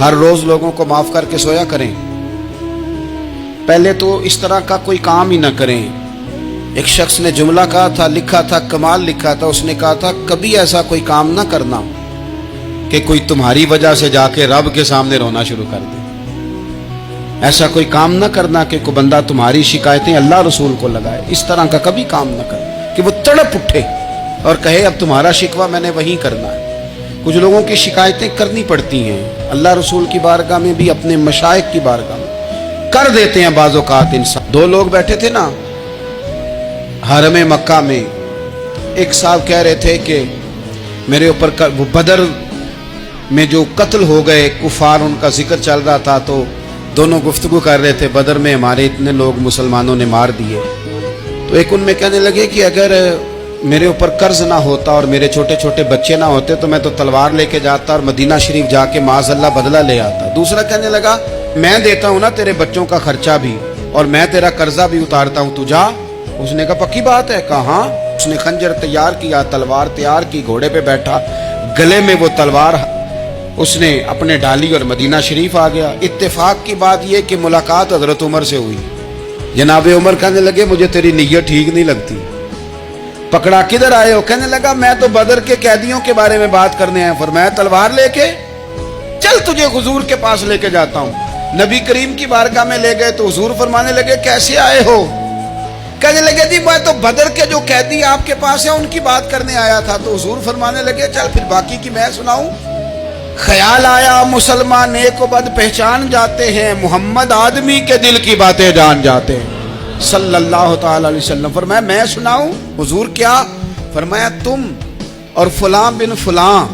ہر روز لوگوں کو معاف کر کے سویا کریں. پہلے تو اس طرح کا کوئی کام ہی نہ کریں. ایک شخص نے جملہ کہا تھا، لکھا تھا، کمال لکھا تھا. اس نے کہا تھا کبھی ایسا کوئی کام نہ کرنا کہ کوئی تمہاری وجہ سے جا کے رب کے سامنے رونا شروع کر دے. ایسا کوئی کام نہ کرنا کہ کوئی بندہ تمہاری شکایتیں اللہ رسول کو لگائے. اس طرح کا کبھی کام نہ کر کہ وہ تڑپ اٹھے اور کہے اب تمہارا شکوہ میں نے وہیں کرنا ہے. کچھ لوگوں کی شکایتیں کرنی پڑتی ہیں اللہ رسول کی بارگاہ میں بھی، اپنے مشائخ کی بارگاہ میں کر دیتے ہیں بعض اوقات انسان. دو لوگ بیٹھے تھے نا حرم مکہ میں. ایک صاحب کہہ رہے تھے کہ میرے اوپر وہ بدر میں جو قتل ہو گئے کفار، ان کا ذکر چل رہا تھا تو دونوں گفتگو کر رہے تھے، بدر میں ہمارے اتنے لوگ مسلمانوں نے مار دیے. تو ایک ان میں کہنے لگے کہ اگر میرے اوپر قرض نہ ہوتا اور میرے چھوٹے چھوٹے بچے نہ ہوتے تو میں تو تلوار لے کے جاتا اور مدینہ شریف جا کے معاذ اللہ بدلہ لے آتا. دوسرا کہنے لگا میں دیتا ہوں نا تیرے بچوں کا خرچہ بھی اور میں تیرا قرضہ بھی اتارتا ہوں، تو جا. اس نے کہا پکی بات ہے. کہاں؟ اس نے خنجر تیار کیا، تلوار تیار کی، گھوڑے پہ بیٹھا، گلے میں وہ تلوار اس نے اپنے ڈالی اور مدینہ شریف آ گیا. اتفاق کی بات یہ کہ ملاقات حضرت عمر سے ہوئی. جناب عمر کہنے لگے مجھے تیری نیت ٹھیک نہیں لگتی. پکڑا کدھر آئے ہو؟ کہنے لگا میں تو بدر کے قیدیوں کے بارے میں بات کرنے آیا. فرمایا تلوار لے کے چل تجھے حضور کے پاس لے کے جاتا ہوں. نبی کریم کی بارگاہ میں لے گئے تو حضور فرمانے لگے کیسے آئے ہو؟ کہنے لگے جی میں تو بدر کے جو قیدی آپ کے پاس ہیں ان کی بات کرنے آیا تھا. تو حضور فرمانے لگے چل پھر باقی کی میں سناؤں. خیال آیا مسلمان نیک و بد پہچان جاتے ہیں، محمد آدمی کے دل کی باتیں جان جاتے ہیں صلی اللہ تعالی علیہ وسلم. فرمایا میں سناؤں؟ حضور کیا؟ فرمایا تم اور فلاں بن فلاں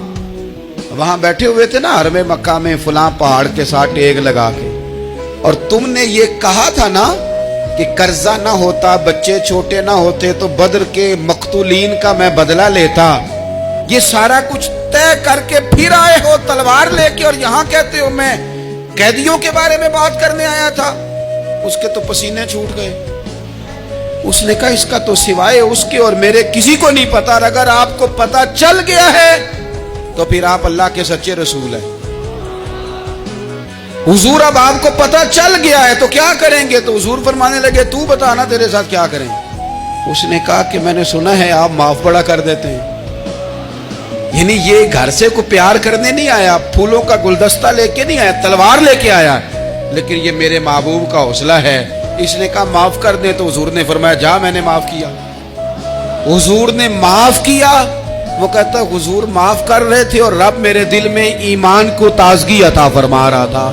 وہاں بیٹھے ہوئے تھے نا حرم مکہ میں فلاں پہاڑ کے ساتھ ٹیک لگا کے، اور تم نے یہ کہا تھا نا کہ قرضہ نہ ہوتا، بچے چھوٹے نہ ہوتے تو بدر کے مقتولین کا میں بدلہ لیتا. یہ سارا کچھ طے کر کے پھر آئے ہو تلوار لے کے اور یہاں کہتے ہو میں قیدیوں کے بارے میں بات کرنے آیا تھا. اس کے تو پسینے چھوٹ گئے. اس نے کہا اس کا تو سوائے اس کے اور میرے کسی کو نہیں پتا. اگر آپ کو پتا چل گیا ہے تو پھر آپ اللہ کے سچے رسول ہیں. حضور اب آپ کو پتا چل گیا ہے تو کیا کریں گے؟ تو حضور فرمانے لگے تو بتا نا تیرے ساتھ کیا کریں. اس نے کہا کہ میں نے سنا ہے آپ معاف بڑا کر دیتے ہیں. یعنی یہ گھر سے کوئی پیار کرنے نہیں آیا، پھولوں کا گلدستہ لے کے نہیں آیا، تلوار لے کے آیا، لیکن یہ میرے محبوب کا حوصلہ ہے. اس نے کہا معاف کر دے. تو حضور نے فرمایا جا میں نے معاف کیا. حضور نے معاف کیا. وہ کہتا حضور معاف کر رہے تھے اور رب میرے دل میں ایمان کو تازگی عطا فرما رہا تھا.